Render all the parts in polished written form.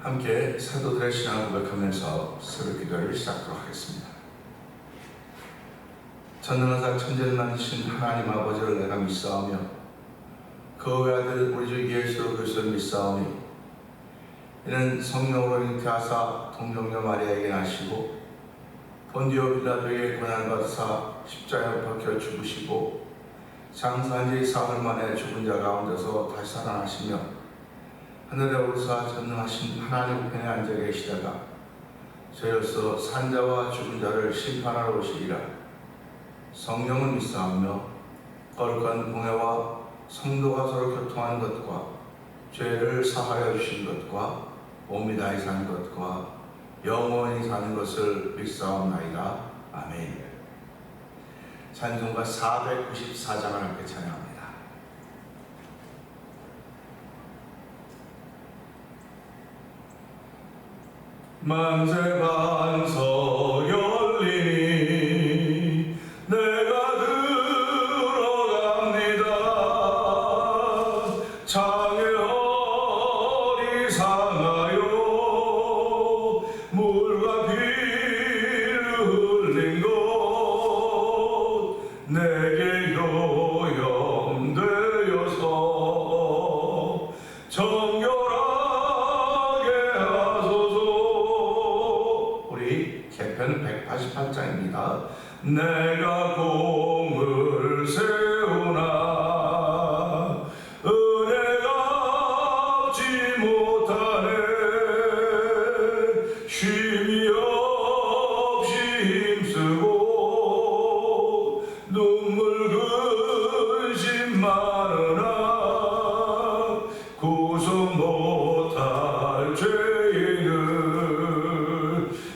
함께 사도들의 신앙을 고백하면서 새벽 기도를 시작하도록 하겠습니다. 전능하사 천지를 만드신 하나님 아버지를 내가 믿사오며 그 외아들 우리 주 예수 그리스도를 믿사오니 이는 성령으로 잉태하사 동정녀 마리아에게 나시고 본디오 빌라도에게 고난을 받으사 십자가에 박혀 죽으시고 장사한 지 사흘 만에 죽은 자 가운데서 다시 살아나시며 하늘에 오르사 전능하신 하나님 우편에 앉아 계시다가 저희로서 산자와 죽은 자를 심판하러 오시리라. 성령을 믿사오며 거룩한 공회와 성도가 서로 교통하는 것과 죄를 사하여 주신 것과 몸이 다히 사는 것과 영원히 사는 것을 믿사옵나이다. 아멘. 찬송가 494장을 함께 찬양합니다. 만세 반석 열리니 내가 들어갑니다. 창의 허리 상하여 물과 피를 흘린 것 내게 요염되어서 정결하게 하소서. 우리 개편 188장입니다. 내가 공을 세우나 은혜가 없지 못하네. 쉼이 없이 힘쓰고 눈물 근심 많으나 구속 못할 죄인을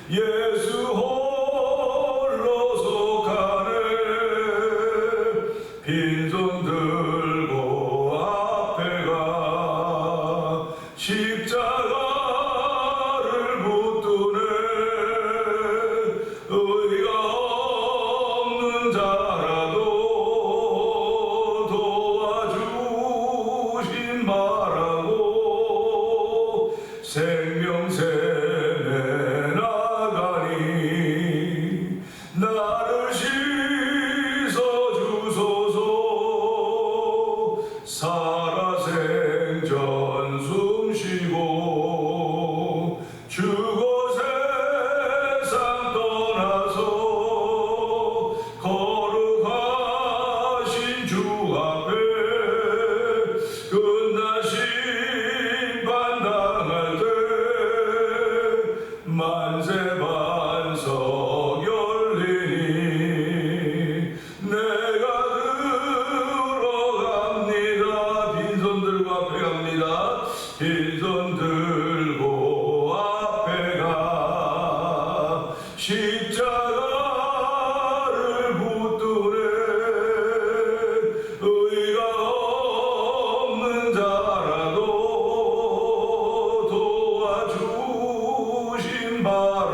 예수 홀로 속하네. 빈손 들고 앞에 가 십자가를 붙드네. 의가 없는 자라도 도와주신 바라고 생명샘에 나가니 나를 씻어주소서. 살아생전 숨쉬고 죽어 세상 떠나서 거룩하신 주 앞에 끝나신 반당할 때 만세 반석 열리니 내가 들어갑니다. 빈손 들고 앞에 갑니다. 빈손 들고 앞에 가 십자가를 붙드네. 의가 없는 자라도 도와주신 바라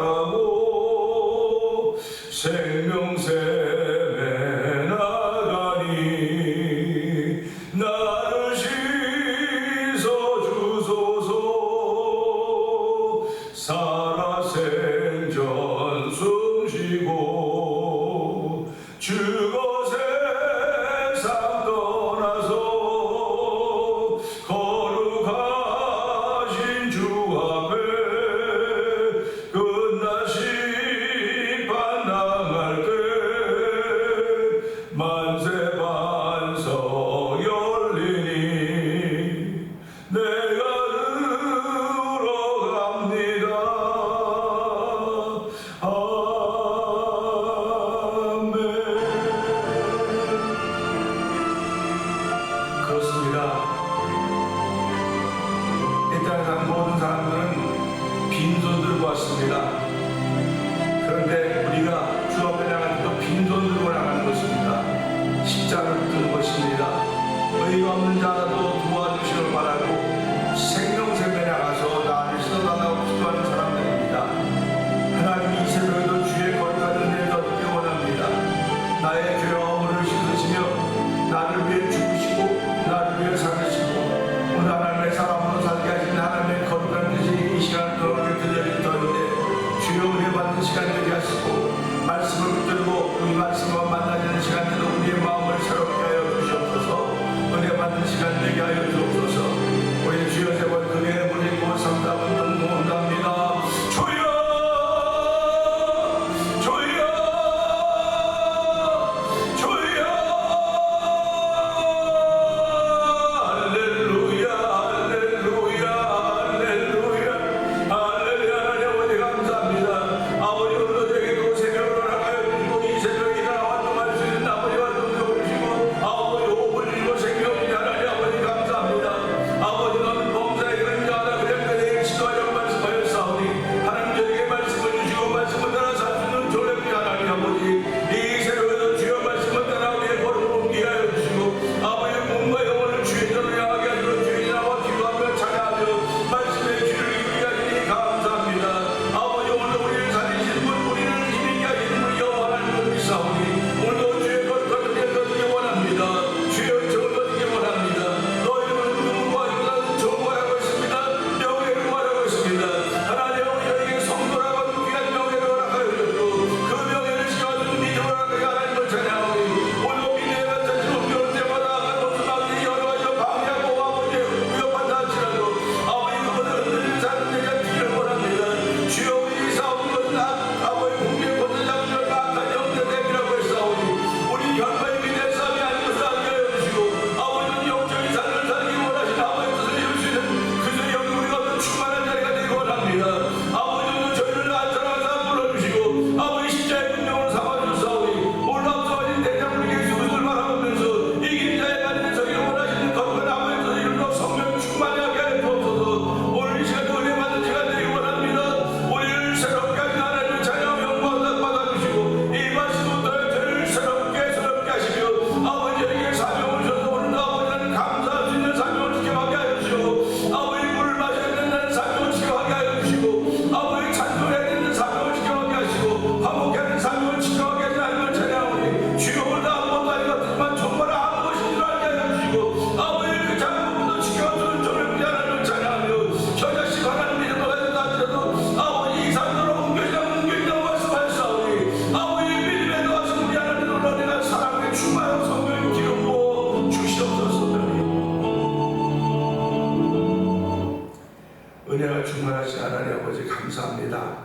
인도하신 하나님 아버지 감사합니다.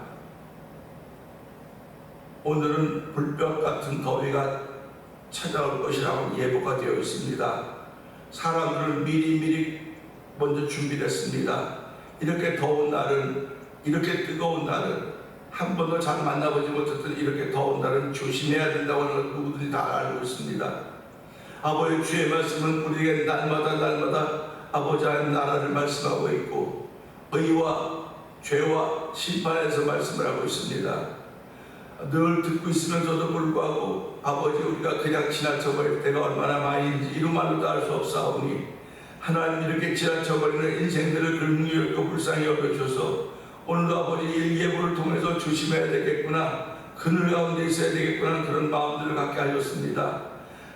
오늘은 불볕 같은 더위가 찾아올 것이라고 예보가 되어 있습니다. 사람들은 미리미리 먼저 준비됐습니다. 이렇게 더운 날은, 이렇게 뜨거운 날은, 한 번도 잘 만나보지 못했던 이렇게 더운 날은 조심해야 된다고 누구든지 다 알고 있습니다. 아버지 주의 말씀은 우리에게 날마다 아버지 하나님 나라를 말씀하고 있고 의와 죄와 심판에서 말씀을 하고 있습니다. 늘 듣고 있으면서도 불구하고 아버지 우리가 그냥 지나쳐버릴 때가 얼마나 많은지 이루 말로도 알 수 없사오니 하나님 이렇게 지나쳐버리는 인생들을 긍휼히 여기고 불쌍히 여겨주셔서 오늘도 아버지 일예보를 통해서 조심해야 되겠구나, 그늘 가운데 있어야 되겠구나 그런 마음들을 갖게 하셨습니다.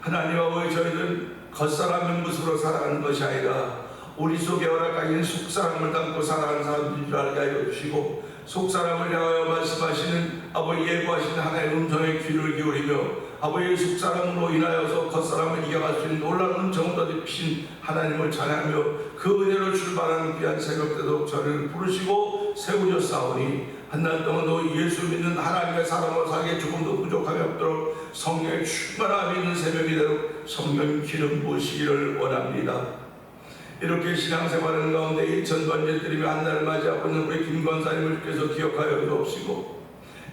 하나님 아버지 저희는 겉사람의 모습으로 살아가는 것이 아니라 우리 속에 허락하신 속사람을 담고 살아가는 사람들인 줄 알게 하여 주시고 속사람을 향하여 말씀하시는 아버지 예고하시는 하나님의 음성에 귀를 기울이며 아버지의 속사람으로 인하여서 겉사람을 이겨갈 수 있는 놀라운 음성을 더입히신 하나님을 찬양하며 그 은혜로 출발하는 귀한 새벽 때도 저를 부르시고 세우셨사오니 한날 동안 예수 믿는 하나님의 사람으로 살기에 조금도 부족함이 없도록 성령의 충만함이 있는 새벽이 되도록 성령 기름 부으시기를 원합니다. 이렇게 신앙생활하는 가운데 2000번째 드리며 한날을 맞이하고 있는 우리 김권사님을 주께서 기억하여 주옵시고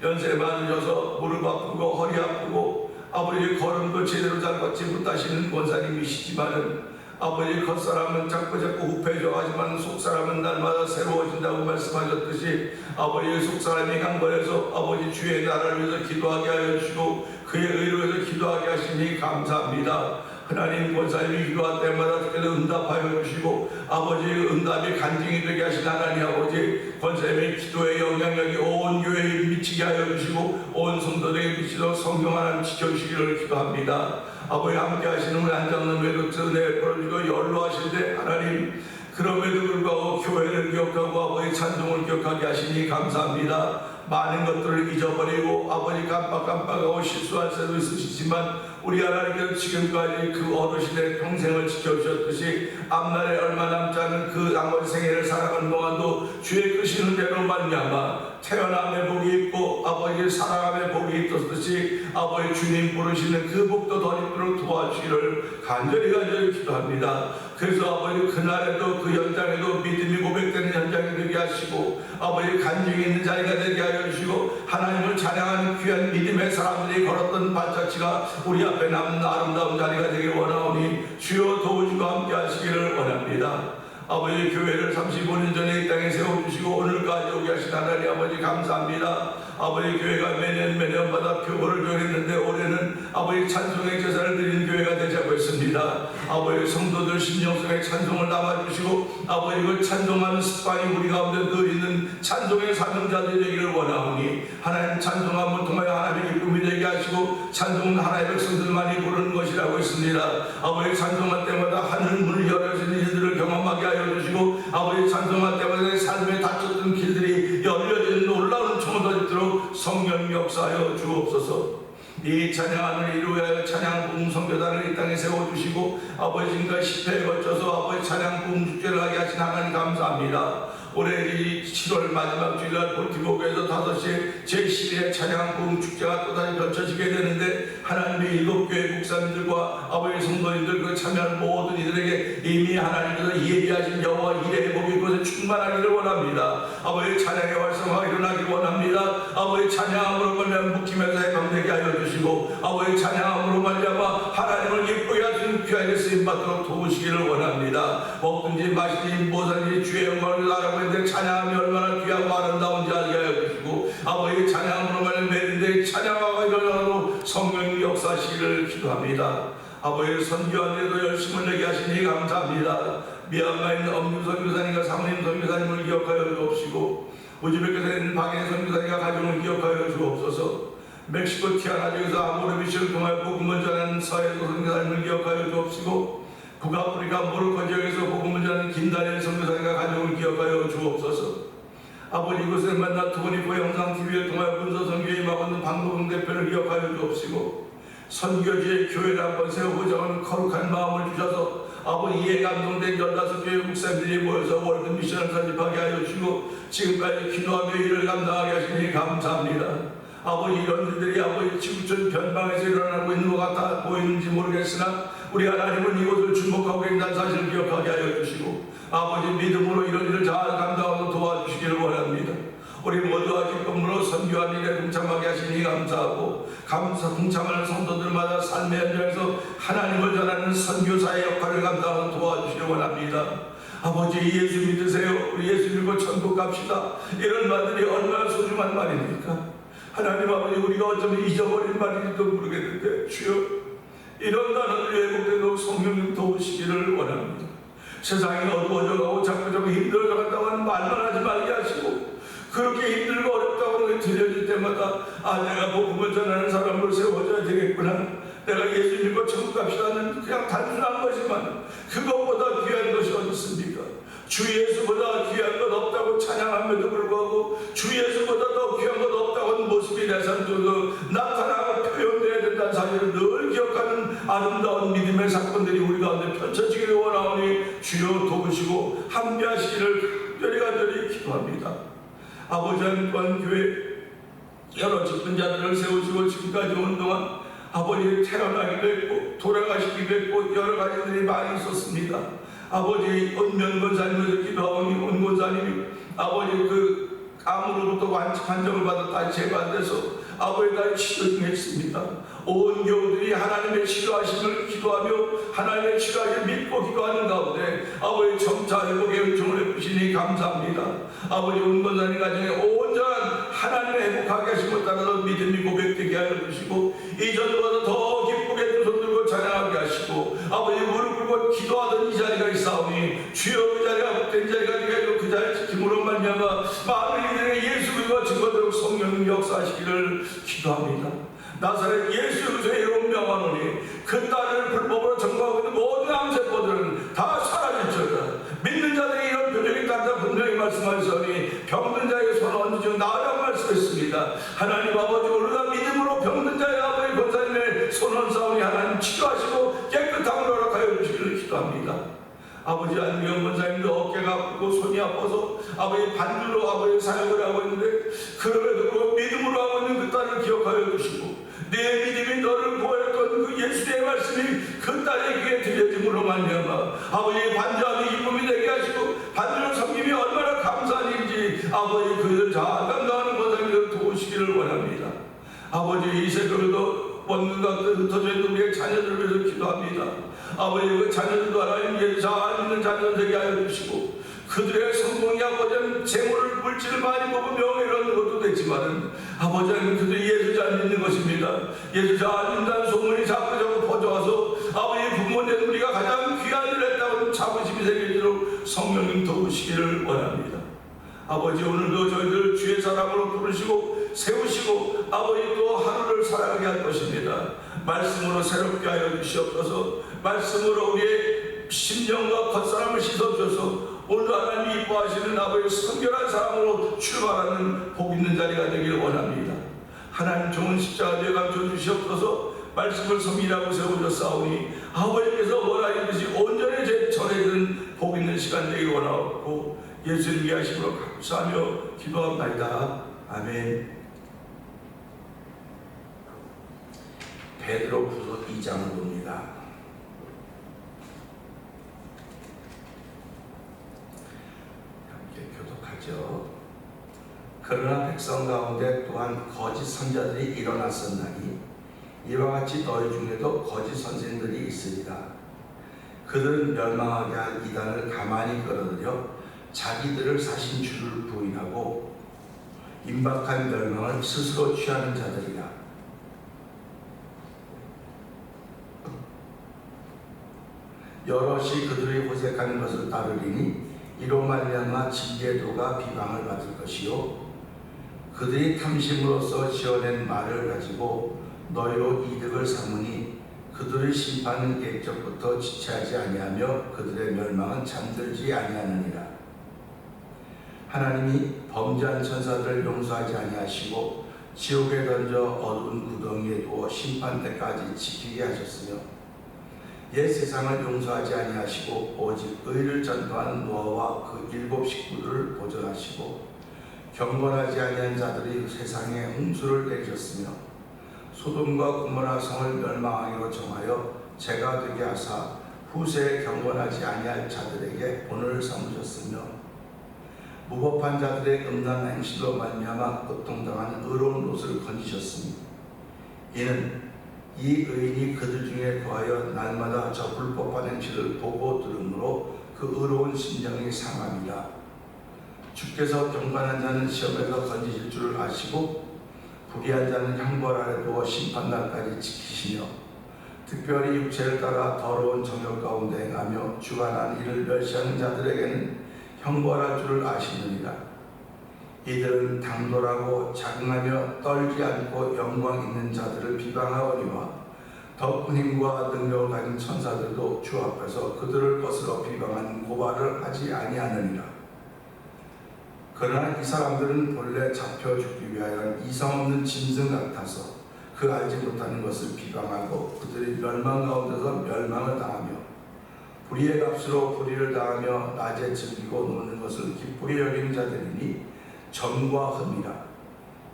연세 많으셔서 무릎 아프고 허리 아프고 아버지 걸음도 제대로 잘 걷지 못하시는 권사님이시지만은 아버지 겉사람은 자꾸 후패져 하지만 속사람은 날마다 새로워진다고 말씀하셨듯이 아버지의 속사람이 강건해서 아버지 주의 나라를 위해서 기도하게 하여 주시고 그의 의를 위해서 기도하게 하시니 감사합니다. 하나님 권사님이 기도할 때마다 특별히 응답하여 주시고 아버지의 응답이 간증이 되게 하신 하나님 아버지 권사님의 기도의 영향력이 온 교회에 미치게 하여 주시고 온 성도들에게 미치도록 성령 하나님 지켜주시기를 기도합니다. 아버지 함께 하시는 우리 안장로의 은혜 벌어주고 연로하실 때 하나님 그럼에도 불구하고 교회를 기억하고 아버지 찬송을 기억하게 하시니 감사합니다. 많은 것들을 잊어버리고 아버지 깜빡깜빡하고 실수할 때도 있으시지만 우리 하나님께서 지금까지 그 어르신의 평생을 지켜주셨듯이 앞날에 얼마 남지 않은 그 나머지 생애를 살아가는 동안도 주의 크신 은혜로 말미암아 태어남의 복이 있고 아버지의 사랑함의 복이 있었듯이 아버지 주님 부르시는 그 복도 더 있도록 도와주시기를 간절히 기도합니다. 그래서 아버지 그날에도 그 현장에도 믿음이 고백되는 현장이 되게 하시고 아버지 간증이 있는 자리가 되게 하여 주시고 하나님을 찬양하는 귀한 믿음의 사람들이 걸었던 발자취가 우리 앞에 남는 아름다운 자리가 되길 원하오니 주여 도우시고 함께 하시기를 원합니다. 아버지 교회를 35년 전에 이 땅에 세워주시고 오늘까지 오게 하신 하나님 아버지 감사합니다. 아버지 교회가 매년마다 표고를 정했는데 올해는 아버지 찬송의 제사를 드리는 교회가 되자고 했습니다. 아버지 성도들 심령 속에 찬송을 담아주시고 아버지 그 찬송하는 습관이 우리 가운데 늘 있는 찬송의 사명자들이 되기를 원하오니 하나님 찬송함을 통하여 하나님의 기쁨이 되게 하시고 찬송은 하나님의 백성들만이 부르는 것이라고 했습니다. 아버지 찬송할 때마다 하늘 문을 열어주시는 일들을 경험하게 하여 주시고 아버지 찬송할 때마다 내 삶에 닫혔던 길들이 열려지는 놀라운 청원도 있도록 성령 역사하여 주옵소서. 이 찬양을 이루어야 찬양 부흥 선교단을 이 땅에 세워주시고 아버지 지금까지 10회에 거쳐서 아버지 찬양 부흥 축제를 하게 하신 하나님 감사합니다. 올해 7월 마지막 주일날 볼티모교에서 5시에 제12회 찬양 부흥 축제가 또다시 펼쳐지게 되는데 하나님의 7교회 목사님들과 아버지 성도님들 그 참여하는 모든 이들에게 이미 하나님께서 예비하신 여호와 일의 복이 그것에 충만하기를 원합니다. 아버지 찬양의 활성화가 일어나기를 원합니다. 아버지 찬양함으로 말미암아 묵힘에서 해방되게 하여 주시고 아버지 찬양함으로 말미암아 하나님을 기쁘게 하시는 귀하게 쓰임받도록 도우시기를 원합니다. 먹든지 마시든지 무엇하든지 주의 영광을 나라고 찬양함이 얼마나 귀하고 아름다운지 알게 하여 주시고 아버지 찬양으로 말하는 매일의 찬양하고 일어나도 성령의 역사하시기를 기도합니다. 아버지 선교하는데도 열심을 내게 하시니 감사합니다. 미얀마에 있는 엄유 선교사님과 사모님 선교사님을 기억하여 주옵시고 우즈베키스타에 있는 박인혜 선교사님과 가정을 기억하여 주옵소서. 멕시코 티아나주에서 아모르비시를 통하여 복음을 전하는 서해도 선교사님을 기억하여 주옵시고 북아프리카 모로코 지역에서 복음을 전하는 김다니엘 선교사님과 가정을 기억하여 주옵소서. 아버지 이곳에 만나 투보니포 영상TV를 통하여 군서 선교에 임하고 있는 방도동 대표를 기억하여 주옵시고 선교지의 교회를 한번 세우고자 하는 거룩한 마음을 주셔서 아버지 이에 감동된 15교회 목사님들이 모여서 월드 미션을 설립하게 하여 주시고 지금까지 기도하며 일을 감당하게 하시니 감사합니다. 아버지 이런 일들이 아버지 지구촌 변방에서 일어나고 있는 것 같아 보이는지 모르겠으나 우리 하나님은 이곳을 주목하고 계신다는 사실을 기억하게 하여 주시고 아버지 믿음으로 이런 일을 잘 감당하고 도와주시기를 원합니다. 우리 모두가 기쁨으로 선교한 일에 동참하게 하시니 감사하고 동참하는 성도들마다 삶의 현장에서 하나님을 전하는 선교사의 역할을 감당하고 도와주시기 원합니다. 아버지 예수 믿으세요. 우리 예수 믿고 천국 갑시다. 이런 말들이 얼마나 소중한 말입니까? 하나님 아버지 우리가 어쩌면 잊어버린 말인지도 모르겠는데 주여 이런 단어들이 왜곡되도록 성령님 도우시기를 원합니다. 세상이 어두워져가고 자꾸 힘들어져 간다고 하는 말만 하지 말게 하시고 그렇게 힘들고 어렵다고 들려질 때마다 내가 복음을 전하는 사람으로 세워져야 되겠구나. 내가 예수 믿고 천국 갑시다는 그냥 단순한 거지만 그것보다 귀한 것이 어디 있습니까? 주 예수보다 귀한 것 없다고 찬양함에도 불구하고 주 예수보다 더 귀한 것 없다고 하는 모습이 내 삶 속에서 나타나고 표현되어야 된다는 사실을 늘 기억하는 아름다운 믿음의 사건들이 우리 가운데 펼쳐지기를 원하오니 주여 도우시고 함께하시기를 간절히 기도합니다. 아버지 하나님 또한 교회 여러 직분자들을 세우시고 지금까지 온 동안 아버지 태어나기도 했고 돌아가시기도 했고 여러 가지들이 많이 있었습니다. 아버지 은면 권사님을 기도하오니 은 권사님이 아버지 그 암으로부터 환정을 받아 다시 재발돼서 아버지 다시 치료 중했습니다. 온 교우들이 하나님의 치료하심을 기도하며 하나님의 치료하심을 믿고 기도하는 가운데 아버지 점차 회복의 은총을 베푸시니 감사합니다. 아버지 은 권사님 가정에 온전한 하나님의 회복하게 하심을 따라서 믿음이 고백되게 하여 주시고 이전보다 더 기쁘게 두 손 들고 찬양하게 하시고 아버지 무릎 꿇고 기도하던 이 자리가 있사오니 주여 그 자리가 복된 자리가 되게 그 자리 지킴으로 말미암아 많은 이들에게 예수 그리스도가 증거되고 성령님 역사하시기를 기도합니다. 나사렛 예수 그리스도의 이름 명하노니 그 딸을 불법으로 점거하고 있는 모든 암세포들은 다 사라질지어다. 믿는 자들이 이런 표정이 딴다 분명히 말씀하셨으니 병든 자에게 손을 얹으시고 나으라고 말씀했습니다. 하나님 아버지 오늘날 믿음으로 병든 자의 아버지 권사님의 손을 얹사오니 하나님 치료하시고 깨끗함을 허락하여 주시기를 기도합니다. 아버지 안미영 권사님도 어깨가 아프고 손이 아파서 아버지 반주로 아버지 사역을 하고 있는데 그럼에도 불구하고 믿음으로 하고 있는 그 딸을 기억하여 주시고 내 믿음이 너를 보였던 그 예수의 말씀이 그 딸의 귀에 들려짐으로 말미암아 아버지 반주하는 기쁨이 되게 하시고 반주를 섬김이 얼마나 감사한 일인지 아버지 그들을 잘 감당하는 권사님을 도우시기를 원합니다. 아버지 이 새벽에도 원근과 흩어져 있는 우리의 자녀들을 위해서 기도합니다. 아버지 그 자녀들도 하나님 잘 믿는 자녀들 되게 하여 주시고 그들의 성공이 아버지는 재물을 물질을 많이 먹으며 명예를 얻는 것도 되지만 아버지는 그들이 예수 잘 믿는 것입니다. 예수 잘 믿는다는 소문이 자꾸 퍼져와서 아버지 부모님 우리가 가장 귀한 일을 했다고 자부심이 생기도록 성령님 도우시기를 원합니다. 아버지 오늘도 저희들 주의 사람으로 부르시고 세우시고 아버지 또 하루를 살아가게 할 것입니다. 말씀으로 새롭게 하여 주시옵소서. 말씀으로 우리의 심령과 겉사람을 씻어주셔서 오늘 하나님이 이뻐하시는 아버지 성결한 사람으로 출발하는 복 있는 자리가 되기를 원합니다. 하나님 좋은 십자가 되어 감춰 주시옵소서. 말씀을 섬기라고 세우셨사오니 아버지께서 원하시듯이 온전히 전해지는 복 있는 시간 되기를 원하옵고 예수를 위하심으로 감사하며 기도합니다. 아멘. 베드로후서 2장을 봅니다. 함께 교독하죠. 그러나 백성 가운데 또한 거짓 선자들이 일어났었나니 이와 같이 너희 중에도 거짓 선생들이 있으리라. 그들은 멸망하게 할 이단을 가만히 끌어들여 자기들을 사신 주를 부인하고 임박한 멸망을 스스로 취하는 자들이라. 여럿이 그들이 호색하는 것을 따르리니 이로 말미암아 진리의 도가 비방을 받을 것이요 그들이 탐심으로써 지어낸 말을 가지고 너희로 이득을 삼으니 그들의 심판은 옛적부터 지체하지 아니하며 그들의 멸망은 잠들지 아니하느니라. 하나님이 범죄한 천사들을 용서하지 아니하시고 지옥에 던져 어두운 구덩이에 두어 심판 때까지 지키게 하셨으며 옛 세상을 용서하지 아니하시고 오직 의를 전파하는 노아와 그 7 식구들을 보존하시고 경건하지 아니한 자들이 세상에 홍수를 내리셨으며 소돔과 고모라 성을 멸망하기로 정하여 죄가 되게 하사 후세에 경건하지 아니할 자들에게 본을 삼으셨으며 무법한 자들의 음란 행실로 말미암아 고통당하는 의로운 옷을 건지셨으니 이는 이 의인이 그들 중에 거하여 날마다 저 불법한 행실을 보고 들으므로 그 의로운 심령이 상합니다. 주께서 경건한 자는 시험에서 건지실 줄을 아시고 불의한 자는 형벌 아래 두어 심판날까지 지키시며 특별히 육체를 따라 더러운 정욕 가운데 행하며 주관한 이를 멸시하는 자들에게는 형벌할 줄을 아시느니라. 이들은 당돌하고 자긍하며 떨지 않고 영광 있는 자들을 비방하거니와 더 큰 힘과 능력을 가진 천사들도 주 앞에서 그들을 거스러 비방하는 고발을 하지 아니하느니라. 그러나 이 사람들은 본래 잡혀 죽기 위하여 이성 없는 짐승 같아서 그 알지 못하는 것을 비방하고 그들이 멸망 가운데서 멸망을 당하며 불의의 값으로 불의를 당하며 낮에 즐기고 노는 것을 기쁘게 여기는 자들이니 점과 흠이라.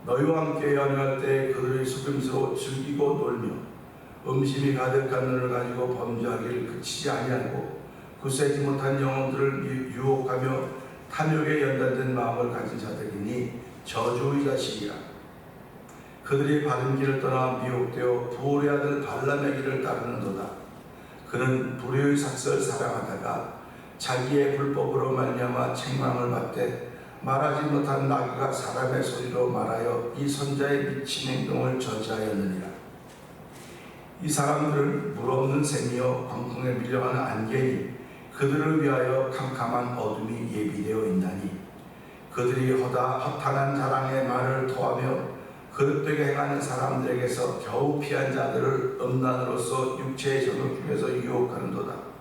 너희와 함께 연회할 때 그들의 속임수로 즐기고 놀며 음심이 가득한 눈을 가지고 범죄하기를 그치지 아니하고 굳세지 못한 영혼들을 유혹하며 탐욕에 연단된 마음을 가진 자들이니 저주의 자식이라. 그들이 바른 길을 떠나 미혹되어 부올의 아들 발람의 길을 따르는도다. 그는 불의의 삭설 사랑하다가 자기의 불법으로 말미암아 책망을 받되 말하지 못한 나귀가 사람의 소리로 말하여 이 선자의 미친 행동을 저지하였느니라. 이 사람들은 물 없는 샘이요 광풍에 밀려가는 안개니 그들을 위하여 캄캄한 어둠이 예비되어 있나니 그들이 허탄한 자랑의 말을 토하며 그릇되게 행하는 사람들에게서 겨우 피한 자들을 음란으로서 육체의 정욕 중에서 유혹하는도다.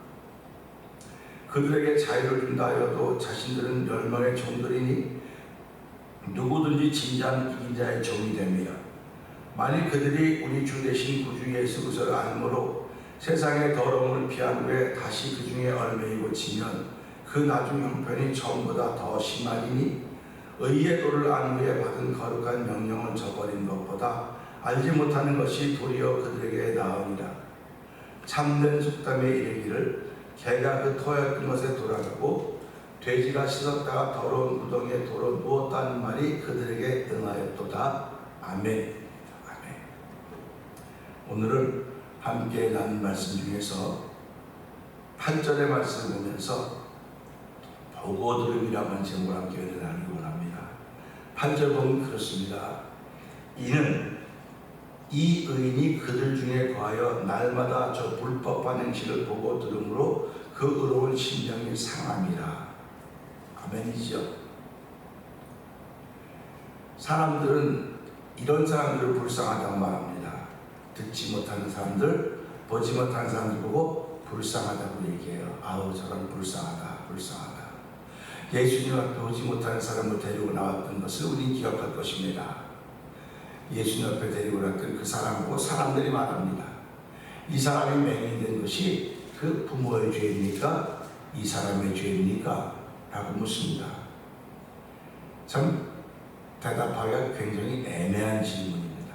그들에게 자유를 준다 하여도 자신들은 멸망의 종들이니 누구든지 진지한 이긴 자의 종이 됩니다. 만일 그들이 우리 주 되신 구주 예수 그리스도를 알므로 세상의 더러움을 피한 후에 다시 그 중에 얽매이고 지면 그 나중 형편이 처음보다 더 심하리니 의의 도를 안 후에 받은 거룩한 명령을 저버린 것보다 알지 못하는 것이 도리어 그들에게 나으니라. 참된 속담에 이르기를 개가 그 토했던 것에 돌아가고 돼지가 씻었다가 더러운 구덩이에 도로 누웠다는 말이 그들에게 응하였도다. 아멘. 아멘. 오늘은 함께 나눈 말씀 중에서 8절의 말씀을 보면서 보고 들음이라는 제목을 함께 나누기 원합니다. 8절 보면 그렇습니다. 이는 이 의인이 그들 중에 거하여 날마다 저 불법한 행실을 보고 들으므로 그 의로운 심령이 상함이라. 아멘이죠. 사람들은 이런 사람들을 불쌍하다고 말합니다. 듣지 못하는 사람들, 보지 못하는 사람들 보고 불쌍하다고 얘기해요. 아우 저런 불쌍하다, 불쌍하다. 예수님 앞에 오지 못하는 사람을 데리고 나왔던 것을 우리는 기억할 것입니다. 예수님 앞에 데리고 나왔던 그 사람하고 사람들이 말합니다. 이 사람이 맹인된 것이 그 부모의 죄입니까? 이 사람의 죄입니까? 라고 묻습니다. 참 대답하기가 굉장히 애매한 질문입니다.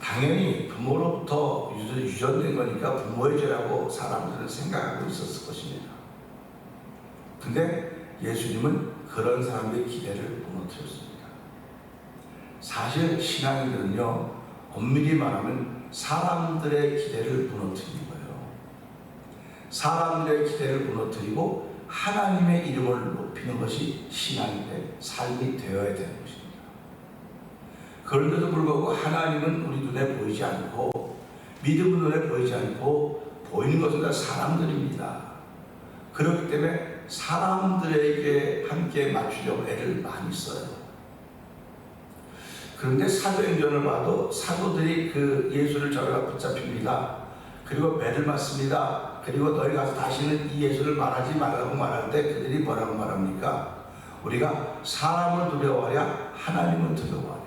당연히 부모로부터 유전된 거니까 부모의 죄라고 사람들은 생각하고 있었을 것입니다. 근데 예수님은 그런 사람들의 기대를 무너뜨렸습니다. 사실 신앙인들은요, 엄밀히 말하면 사람들의 기대를 무너뜨리는 거예요. 사람들의 기대를 무너뜨리고 하나님의 이름을 높이는 것이 신앙인의 삶이 되어야 되는 것입니다. 그런데도 불구하고 하나님은 우리 눈에 보이지 않고 믿음은 눈에 보이지 않고 보이는 것은 다 사람들입니다. 그렇기 때문에 사람들에게 함께 맞추려고 애를 많이 써요. 그런데 사도행전을 봐도 사도들이 그 예수를 저희가 붙잡힙니다. 그리고 배를 맞습니다. 그리고 너희 가서 다시는 이 예수를 말하지 말라고 말할 때 그들이 뭐라고 말합니까? 우리가 사람을 두려워하랴 하나님을 두려워하랴.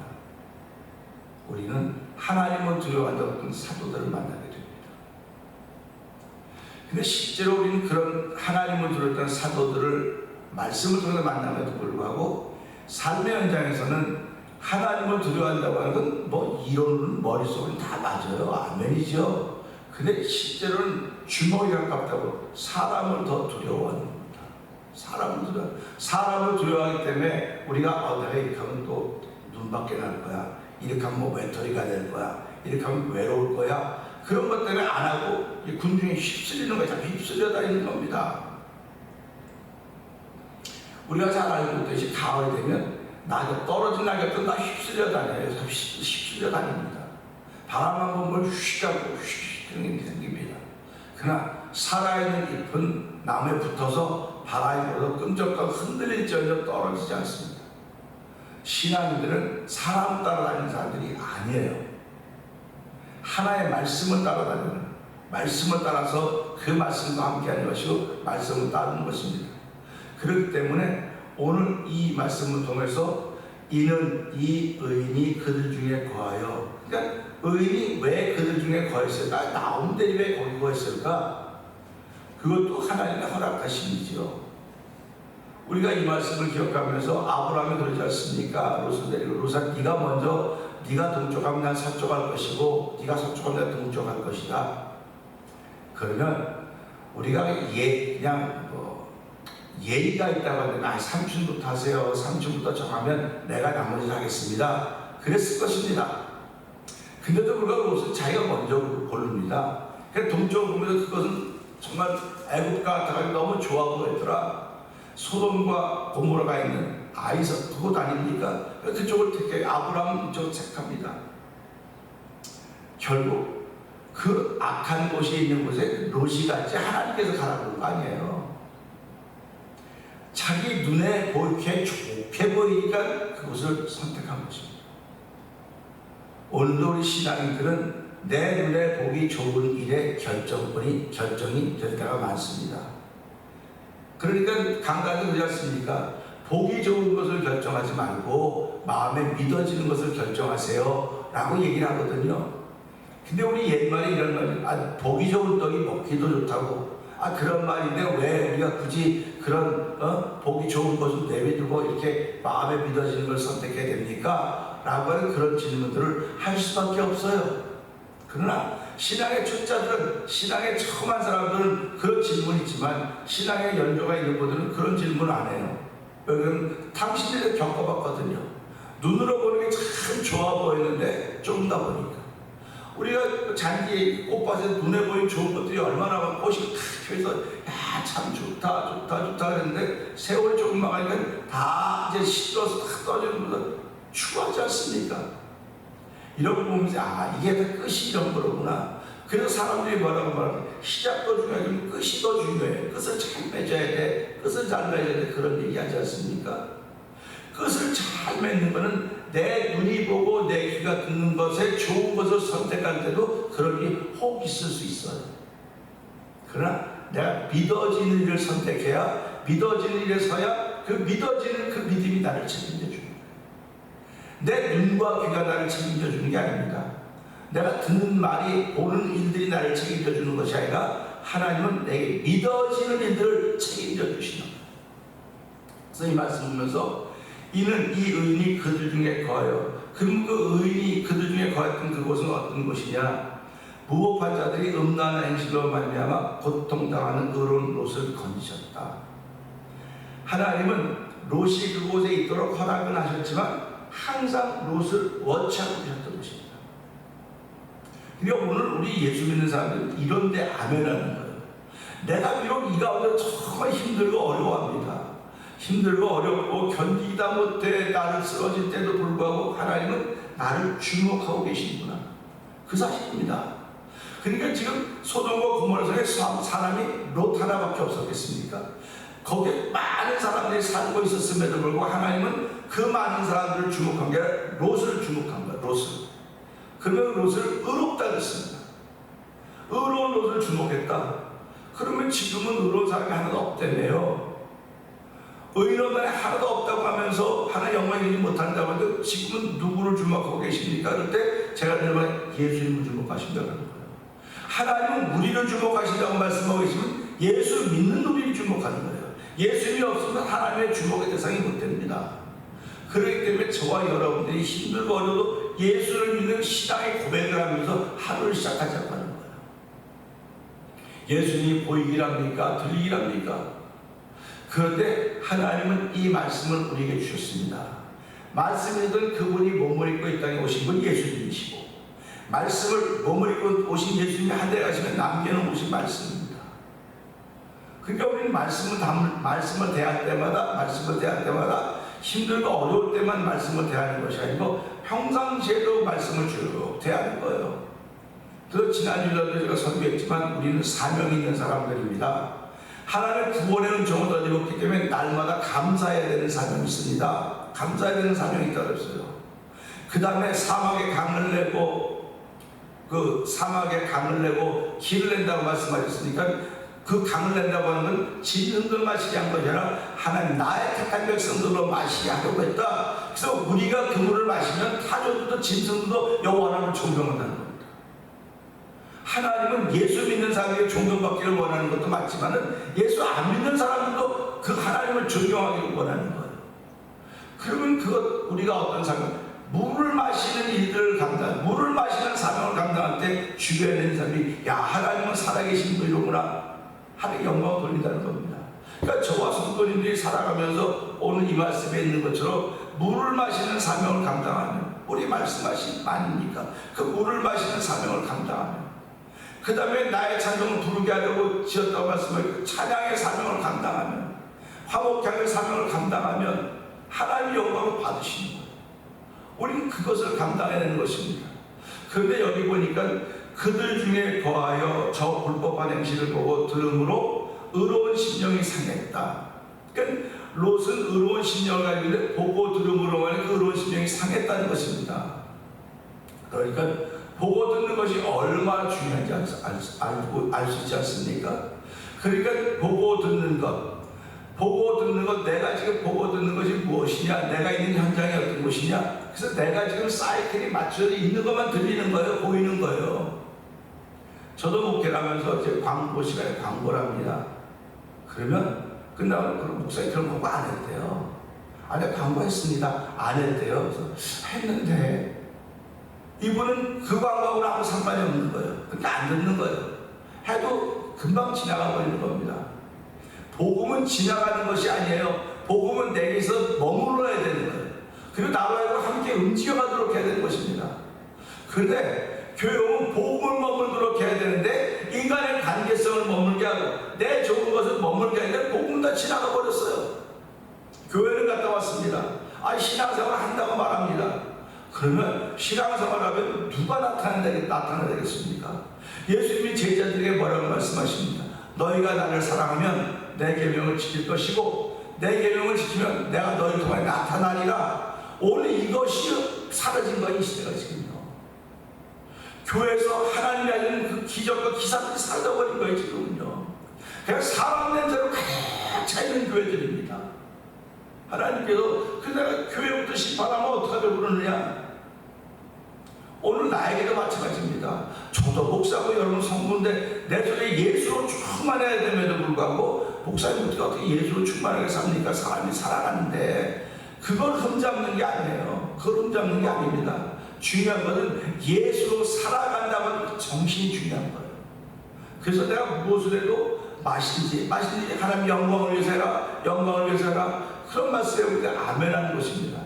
우리는 하나님을 두려워한다는 사도들을 만나게 됩니다. 근데 실제로 우리는 그런 하나님을 두려웠던 사도들을 말씀을 통해서 만남에도 불구하고 삶의 현장에서는 하나님을 두려워한다고 하는 건 뭐 이론은 머릿속은 다 맞아요. 아멘이죠. 근데 실제로는 주먹이 가깝다고 사람을 더 두려워하는 겁니다. 사람을 두려워하기 때문에 우리가 내가 이렇게 하면 또 눈밖에 날 거야. 이렇게 하면 뭐 외톨이가 될 거야. 이렇게 하면 외로울 거야. 그런 것 때문에 안 하고 이 군중에 휩쓸리는 거예요. 자꾸 휩쓸려 다니는 겁니다. 우리가 잘 알고 있듯이 가을이 되면 떨어진 낙엽도 다 휩쓸려 다녀요. 휩쓸려 다닙니다. 바람만 보면 휘가고 휘 생깁니다. 그러나 살아있는 잎은 나무에 붙어서 바람이 불어도 끈적끈적 흔들릴지언정 떨어지지 않습니다. 신앙인들은 사람 따라다니는 사람들이 아니에요. 하나의 말씀을 따라다니는, 말씀을 따라서 그 말씀과 함께하는 것이고 말씀을 따르는 것입니다. 그렇기 때문에 오늘 이 말씀을 통해서 이는 이 의인이 그들 중에 거하여, 그러니까 의인이 왜 그들 중에 거했을까? 나온데 왜 거기 거했을까? 그것도 하나님의 허락하심이지요. 우리가 이 말씀을 기억하면서 아브라함이 그러지 않습니까? 롯을 데리고 롯아 네가 먼저 네가 동쪽하면 난 서쪽할 것이고 네가 서쪽하면 난 동쪽할 것이다. 그러면 우리가 그냥 예의가 있다고 하는데 삼촌부터 하세요. 삼촌부터 정하면 내가 나머지 하겠습니다. 그랬을 것입니다. 근데도 불구하고 롯은 자기가 먼저 고릅니다. 그래서 동쪽을 보면서 그것은 정말 애국가 같아가지고 너무 좋아 보였더라. 소돔과 고모라가 있는 아이서 그곳 아닙니까? 그쪽을 택해 아브라함은 이쪽을 택합니다. 결국 그 악한 곳이 있는 곳에 롯이 갔지 하나님께서 가라고 그런 거 아니에요. 자기 눈에 보이게 좋게 보이니까 그곳을 선택한 것입니다. 오늘도 우리 신앙인들은 내 눈에 보기 좋은 일에 결정이 될 때가 많습니다. 그러니까 강단이 그러지 않습니까? 보기 좋은 것을 결정하지 말고 마음에 믿어지는 것을 결정하세요 라고 얘기를 하거든요. 근데 우리 옛말에 이런 말이 보기 좋은 떡이 먹기도 좋다고 그런 말인데 왜 우리가 굳이 그런 보기 좋은 것을 내비두고 이렇게 마음에 믿어지는 걸 선택해야 됩니까? 라고 하는 그런 질문들을 할 수밖에 없어요. 그러나 신앙의 초짜들은, 신앙에 처음 한 사람들은 그런 질문이 있지만 신앙의 연조가 있는 분들은 그런 질문 안 해요. 왜냐면 당신들이 겪어봤거든요. 눈으로 보는 게 참 좋아 보이는데 조금 더 보니까 우리가 잔디에 꽃밭에 눈에 보이는 좋은 것들이 얼마나 많고 꽃이 탁 펴서 참 좋다 그랬는데 세월이 조금만 가니까 다 이제 시들어서 탁 떨어지는 것을 추구하지 않습니까? 이런 거 보면서 이게 다 끝이 이런 거로구나. 그래서 사람들이 뭐라고 말하면 시작도 중요하지만 끝이 더 중요해. 끝을 잘 맺어야 돼. 끝을 잘 맺어야 돼. 그런 얘기 하지 않습니까? 끝을 잘 맺는 거는 내 눈이 보고 내 귀가 듣는 것에 좋은 것을 선택할 때도 그런 게 혹 있을 수 있어요. 그러나 내가 믿어지는 일을 선택해야, 믿어지는 일에 서야 그 믿어지는 그 믿음이 나를 책임져 줍니다. 내 눈과 귀가 나를 책임져 주는 게 아닙니다. 내가 듣는 말이, 보는 일들이 나를 책임져 주는 것이 아니라 하나님은 내게 믿어지는 일들을 책임져 주시는 거예요. 그래서 이 말씀 보면서 이는 이 의인이 그들 중에 거하여, 그럼 그 의인이 그들 중에 거했던 그곳은 어떤 곳이냐? 무법한 자들이 음란한 행실로 말미암아 고통당하는 의로운 롯을 건지셨다. 하나님은 롯이 그곳에 있도록 허락은 하셨지만 항상 롯을 워치하고 계셨던 것입니다. 그러니까 오늘 우리 예수 믿는 사람들은 이런데 아멘하는 거예요. 내가 비록 이 가운데 정말 힘들고 어려워합니다. 힘들고 어렵고 견디다 못해 나를 쓰러질 때도 불구하고 하나님은 나를 주목하고 계시는구나. 그 사실입니다. 그러니까 지금 소돔과 고모라성에 사람이 롯 하나밖에 없었겠습니까? 거기에 많은 사람들이 살고 있었음에도 불구하고 하나님은 그 많은 사람들을 주목한 게 아니라 롯을 주목한 거예요. 롯을. 그러면 롯을 의롭다 그랬습니다. 의로운 롯을 주목했다. 그러면 지금은 의로운 사람이 하나도 없다며요. 의로운 사람이 하나도 없다고 하면서 하나 영광 이루지 못한다고 하는데 지금은 누구를 주목하고 계십니까? 그럴 때 제가 늘 예수님을 주목하신다는 거예요. 하나님은 우리를 주목하신다고 말씀하고 계시면 예수 믿는 우리를 주목하는 거예요. 예수님이 없으면 하나님의 주목의 대상이 못 됩니다. 그렇기 때문에 저와 여러분들이 힘들고 어려도 예수를 믿는 신앙의 고백을 하면서 하루를 시작하자고 하는 거예요. 예수님이 보이기랍니까? 들리기랍니까? 그런데 하나님은 이 말씀을 우리에게 주셨습니다. 말씀이든 그분이 몸을 입고 이 땅에 오신 분 예수님이시고, 말씀을 몸을 입고 오신 예수님이 하늘에 가시면 남겨놓으신 말씀입니다. 그러니까 우리는 말씀을 대할 때마다 힘들고 어려울 때만 말씀을 대하는 것이 아니고 평상시에도 말씀을 쭉 대하는 거예요. 그래서 지난주에도 제가 설교했지만 우리는 사명이 있는 사람들입니다. 하나님의 구원의 은총을 더 입었기 때문에 날마다 감사해야 되는 사명이 있습니다. 감사해야 되는 사명이 있다고 했어요. 그 다음에 사막에 강을 내고 길을 낸다고 말씀하셨으니까 그 강을 낸다고 하는 건 짐승들 마시게 한 것이 아니라 하나님 나의 택한 백성들로 마시게 하려고 했다. 그래서 우리가 그 물을 마시면 타조들도 짐승들도 여호와 하나님을 존경한다는 겁니다. 하나님은 예수 믿는 사람에게 존경받기를 원하는 것도 맞지만은 예수 안 믿는 사람들도 그 하나님을 존경하기를 원하는 거예요. 그러면 그것 우리가 어떤 사람 물을 마시는 일들을 물을 마시는 사명을 감당할 때 주변에 있는 사람이 야 하나님은 살아계신 분이로구나 하나님의 영광을 돌린다는 겁니다. 그러니까 저와 성도님들이 살아가면서 오늘 이 말씀에 있는 것처럼 물을 마시는 사명을 감당하면 우리 말씀하신 아닙니까? 그 물을 마시는 사명을 감당하면 그 다음에 나의 찬송을 부르게 하려고 지었다고 말씀하셨고 찬양의 사명을 감당하면 화목향의 사명을 감당하면 하나님의 영광을 받으시는 거예요. 우리는 그것을 감당해야 되는 것입니다. 그런데 여기 보니까 그들 중에 거하여 저 불법한 행실을 보고 들음으로 의로운 심령이 상했다. 그러니까 롯은 의로운 심령을 가지고 있는데 보고 들음으로 그 의로운 심령이 상했다는 것입니다. 그러니까 보고 듣는 것이 얼마나 중요한지 알 수 있지 않습니까? 그러니까 보고 듣는 것, 내가 지금 보고 듣는 것이 무엇이냐, 내가 있는 현장이 어떤 곳이냐. 그래서 내가 지금 사이클이 맞춰져 있는 것만 들리는 거예요, 보이는 거예요. 저도 목회를 하면서 이제 광고 시간에 광고를 합니다. 그러면 끝나고 그럼 목사님 그런 광고 안 했대요. 아니 광고했습니다. 안 했대요. 그래서 했는데 이분은 그 광고하고는 아무 상관이 없는 거예요. 그러니까 안 듣는 거예요. 해도 금방 지나가 버리는 겁니다. 복음은 지나가는 것이 아니에요. 복음은 내게서 머물러야 되는 거예요. 그리고 나와 함께 움직여가도록 해야 되는 것입니다. 그런데 교회는 복음을 머물도록 해야 되는데 인간의 관계성을 머물게 하고 내 좋은 것을 머물게 하는데 복음 다 지나가 버렸어요. 교회를 갔다 왔습니다. 신앙생활 한다고 말합니다. 그러면 신앙생활하면 누가 나타나야 되겠습니까? 예수님이 제자들에게 뭐라고 말씀하십니까? 너희가 나를 사랑하면 내 계명을 지킬 것이고 내 계명을 지키면 내가 너희 통해 나타나리라. 오늘 이것이 사라진 거예요. 이 시대가 지금요. 교회에서 하나님이 알려는 그 기적과 기사들이 사라져버린 거예요. 지금은요. 그냥 사람 냄새로 가득 차있는 교회들입니다. 하나님께서 그 내가 교회부터 심판하면 어떡하려고 그러느냐. 오늘 나에게도 마찬가지입니다. 저도 목사고 여러분 성도인데 내 속에 예수로 충만해야 됨에도 불구하고 목사님 어떻게 예수로 충만하게 삽니까? 사람이 살아가는데 그걸 흠잡는 게 아니에요. 그걸 흠잡는 게 아닙니다. 중요한 것은 예수로 살아간다는 정신이 중요한 거예요. 그래서 내가 무엇을 해도 맛있는지 하나님 영광을 위해서 해라, 영광을 위해서 해라. 그런 말씀을 우리가 아멘하는 것입니다.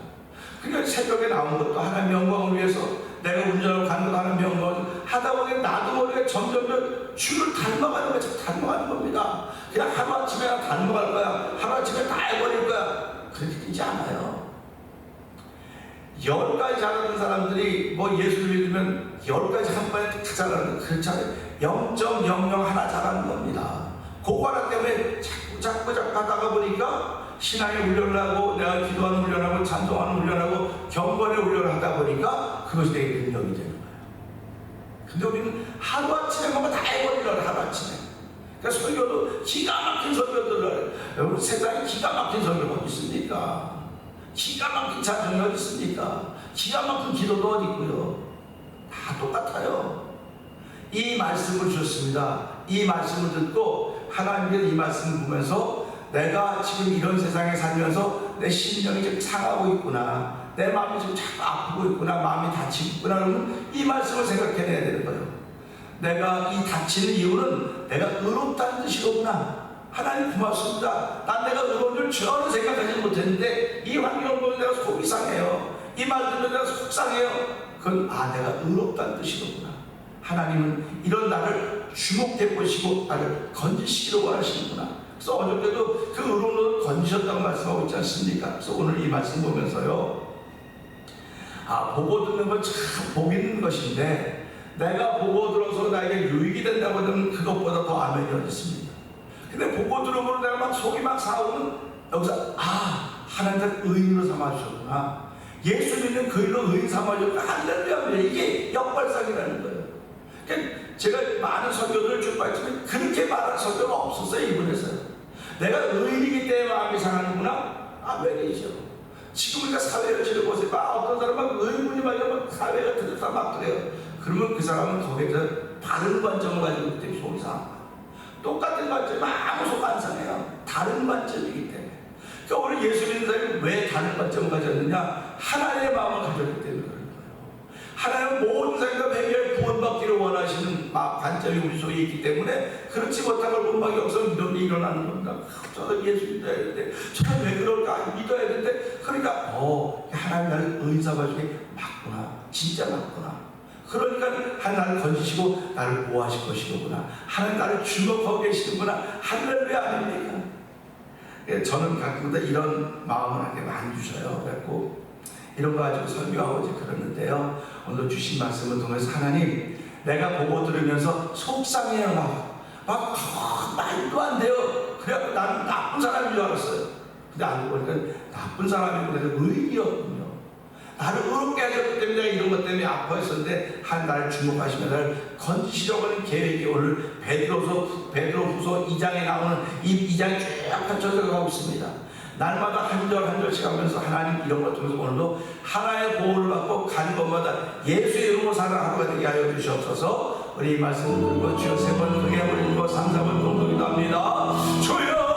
그러니까 새벽에 나온 것도 하나님 영광을 위해서, 내가 운전하고 가는 것도 하나님 영광을 하다 보니 나도 모르게 점점 주를 닮아가는 거야. 닮아가는 겁니다. 그냥 하루아침에 닮아갈 거야, 하루아침에 다 해버릴 거야. 그렇게 되지 않아요. 10가지 잘하는 사람들이 예수를 믿으면 10가지 한 번에 다 잘하는 거 그렇지 않아요. 0.00 하나 잘하는 겁니다. 그거 하나 때문에 자꾸 하다가 보니까 신앙의 훈련을 하고 내가 기도하는 훈련하고 찬송하는 훈련하고 경건의 훈련을 하다 보니까 그것이 내게 능력이 되는 거예요. 근데 우리는 하루아침에 뭔가 다 해버리려고 하루아침에. 그러니까 설교도 기가 막힌 설교들을, 여러분 세상에 기가 막힌 설교가 어디 있습니까? 기가 막힌 찬송이 어디 있습니까? 기가 막힌 기도도 어디 있고요. 다 똑같아요. 이 말씀을 주셨습니다. 이 말씀을 듣고 하나님께서 이 말씀을 보면서 내가 지금 이런 세상에 살면서 내 심령이 좀 상하고 있구나, 내 마음이 좀 자꾸 아프고 있구나, 마음이 다치고 있구나, 그러면 이 말씀을 생각해내야 되는 거예요. 내가 이 다치는 이유는 내가 의롭다는 뜻이로구나. 하나님 고맙습니다. 난 내가 의로운 줄 전혀 생각하지 못했는데 이 환경을 보면 내가 속이 상해요. 이 말 들으면 내가 속상해요. 그건 내가 의롭다는 뜻이로구나. 하나님은 이런 나를 주목해 보시고 나를 건지시기를 원하시는구나. 그래서 어저께도 그 의로움을 건지셨다고 말씀하고 있지 않습니까? 그래서 오늘 이 말씀 보면서요, 보고 듣는 건 참 복 있는 것인데 내가 보고 들어서 나에게 유익이 된다고 하면 그것보다 더 아멘이 어디 있습니까? 근데 보고 들으므로 내가 막 속이 막 상하면 여기서 하나님께서 의인으로 삼아주셨구나, 예수 믿는 그 일로 의인 삼아주셨구나, 할렐루야. 이게 역발상이라는 거예요. 그러니까 제가 많은 설교들을 쭉 봤지만 그렇게 말하는 설교가 없었어요. 이분에서요. 내가 의인이기 때문에 마음이 상하는구나, 아멘이죠. 지금 우리가 사회를 지내보세요. 어떤 사람은 의인분이 말하면 사회가 들었다 막 그래요. 그러면 그 사람은 거기에서 다른 관점을 가지고 있기 때문에 속이 상한 거예요. 똑같은 관점이 아무 속 안 상해요. 다른 관점이기 때문에. 그러니까 오늘 예수 믿는 사람이 왜 다른 관점을 가졌느냐? 하나님의 마음을 가졌기 때문에 그런 거예요. 하나님은 모든 사람과 회개를 구원받기를 원하시는 관점이 우리 속에 있기 때문에 그렇지 못한 걸 본받기 없어서 이런 일이 일어나는 겁니다. 저는 예수 믿어야 되는데 저는 왜 그럴까? 믿어야 되는데, 그러니까 하나님 나를 의인 삼아주기 맞구나, 진짜 맞구나. 그러니까 하나님 나를 건지시고 나를 보호하실 것이구나, 하나님 나를 주목하고 계시는구나, 할렐루야 아닙니까? 저는 가끔마다 이런 마음을 하게 많이 주셔요. 그래서 이런 거 가지고 설교하고 이제 그러는데요, 오늘 주신 말씀을 통해서 하나님, 내가 보고 들으면서 속상해요. 말도 안 돼요. 그래갖고 나는 나쁜 사람인 줄 알았어요. 근데 알고 보니까 나쁜 사람이고 내가 의인이었군요. 나를 의롭게 하셨기 때문에 내가 이런 것 때문에 아파했었는데 나를 주목하시며 나를 건지시려고 하는 계획이 오늘 베드로후서 2장에 나오는 이 2장이 쭉 펼쳐져 가고 있습니다. 날마다 한 절 한 절씩 하면서 하나님 이런 것 통해서 오늘도 하나의 보호를 받고 가는 곳마다 예수의 이름으로 살아가는 하루가 되게 하여 주시옵소서. 우리 이 말씀을 듣고 주여 3번 크게 부르고 3, 4번 동동기도 합니다. 주여